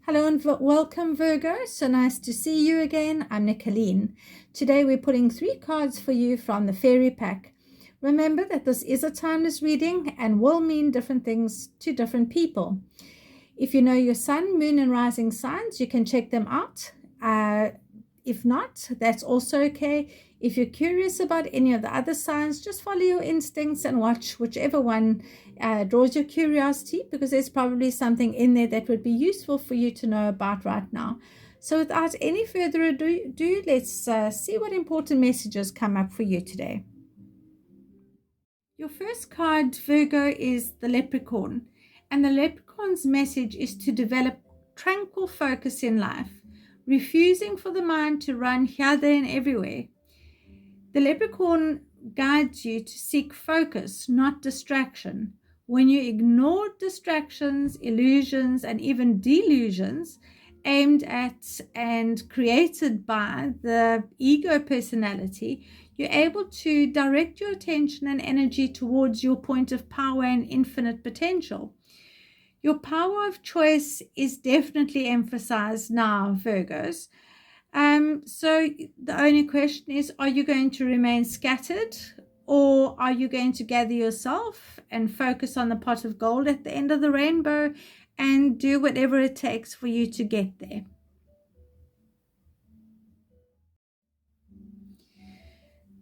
Hello and welcome, Virgo. So nice to see you again. I'm Nicolene. Today we're putting 3 cards for you from the fairy pack. Remember that this is a timeless reading and will mean different things to different people. If you know your sun, moon, and rising signs, you can check them out. If not, that's also okay. If you're curious about any of the other signs, just follow your instincts and watch whichever one draws your curiosity, because there's probably something in there that would be useful for you to know about right now. So without any further ado, let's see what important messages come up for you today. Your first card, Virgo, is the Leprechaun. And the Leprechaun's message is to develop tranquil focus in life, refusing for the mind to run here, there, and everywhere. The Leprechaun guides you to seek focus, not distraction. When you ignore distractions, illusions, and even delusions aimed at and created by the ego personality, you're able to direct your attention and energy towards your point of power and infinite potential. Your power of choice is definitely emphasized now, Virgos. So the only question is, are you going to remain scattered, or are you going to gather yourself and focus on the pot of gold at the end of the rainbow and do whatever it takes for you to get there?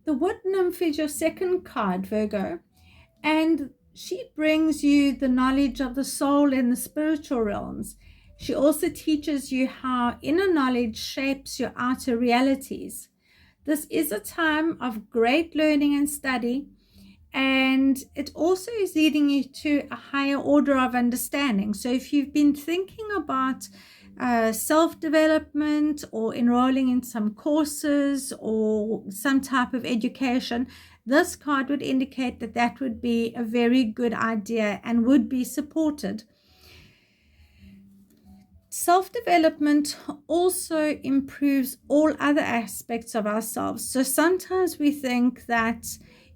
The wood nymph is your second card, Virgo, and she brings you the knowledge of the soul and the spiritual realms. She also teaches you how inner knowledge shapes your outer realities. This is a time of great learning and study, and it also is leading you to a higher order of understanding. So if you've been thinking about self-development or enrolling in some courses or some type of education, this card would indicate that that would be a very good idea and would be supported. Self-development also improves all other aspects of ourselves. So sometimes we think that,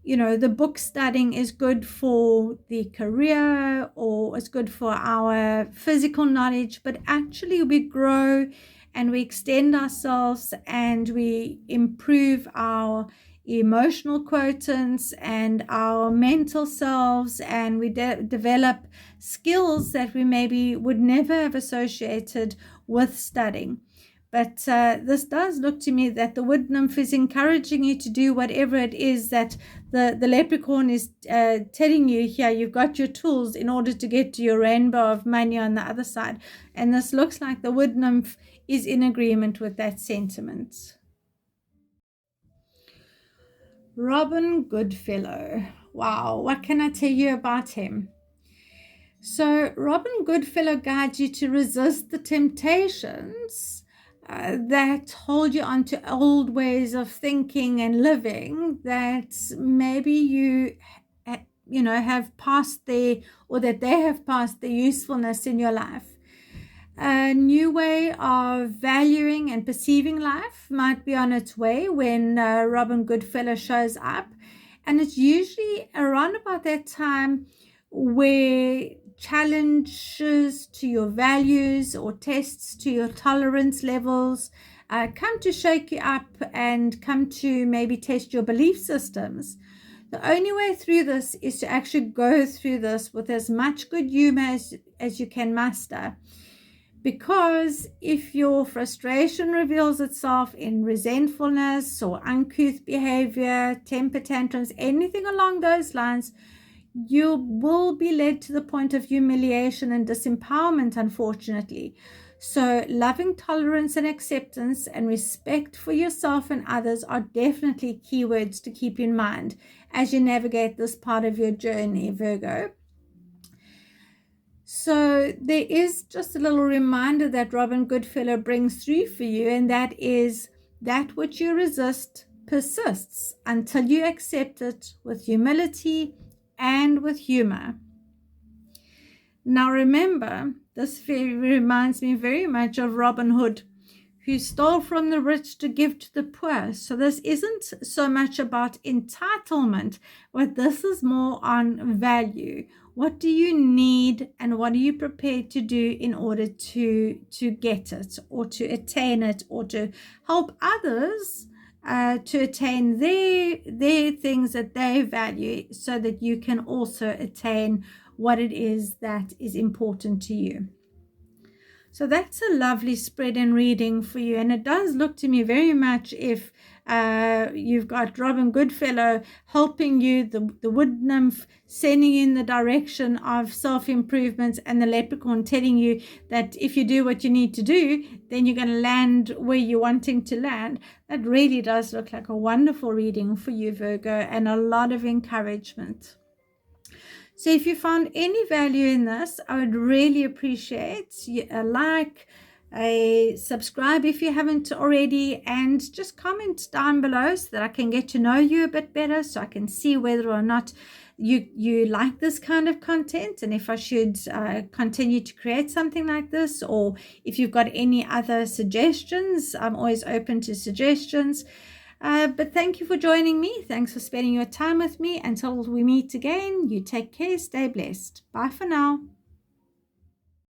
the book studying is good for the career or it's good for our physical knowledge, but actually we grow and we extend ourselves and we improve our emotional quotients and our mental selves, and we develop skills that we maybe would never have associated with studying. But this does look to me that the wood nymph is encouraging you to do whatever it is that the leprechaun is telling you here. You've got your tools in order to get to your rainbow of money on the other side. And this looks like the wood nymph is in agreement with that sentiment. Robin Goodfellow. Wow, what can I tell you about him? So, Robin Goodfellow guides you to resist the temptations that hold you onto old ways of thinking and living that maybe have passed their, or that they have passed their usefulness in your life. A new way of valuing and perceiving life might be on its way when Robin Goodfellow shows up. And it's usually around about that time where challenges to your values or tests to your tolerance levels come to shake you up and come to maybe test your belief systems. The only way through this is to actually go through this with as much good humor as you can muster. Because if your frustration reveals itself in resentfulness or uncouth behavior, temper tantrums, anything along those lines, you will be led to the point of humiliation and disempowerment, unfortunately. So loving tolerance and acceptance and respect for yourself and others are definitely keywords to keep in mind as you navigate this part of your journey, Virgo. So there is just a little reminder that Robin Goodfellow brings through for you, and that is that which you resist persists until you accept it with humility and with humor. Now remember, this reminds me very much of Robin Hood, who stole from the rich to give to the poor. So this isn't so much about entitlement, but this is more on value. What do you need, and what are you prepared to do in order to get it, or to attain it, or to help others to attain their things that they value, so that you can also attain what it is that is important to you. So that's a lovely spread and reading for you. And it does look to me very much if you've got Robin Goodfellow helping you, the wood nymph sending you in the direction of self-improvement, and the leprechaun telling you that if you do what you need to do, then you're going to land where you're wanting to land. That really does look like a wonderful reading for you, Virgo, and a lot of encouragement. So if you found any value in this, I would really appreciate a like, a subscribe if you haven't already, and just comment down below so that I can get to know you a bit better, so I can see whether or not you like this kind of content, and if I should continue to create something like this, or if you've got any other suggestions. I'm always open to suggestions. But thank you for joining me. Thanks for spending your time with me. Until we meet again, you take care, stay blessed. Bye for now.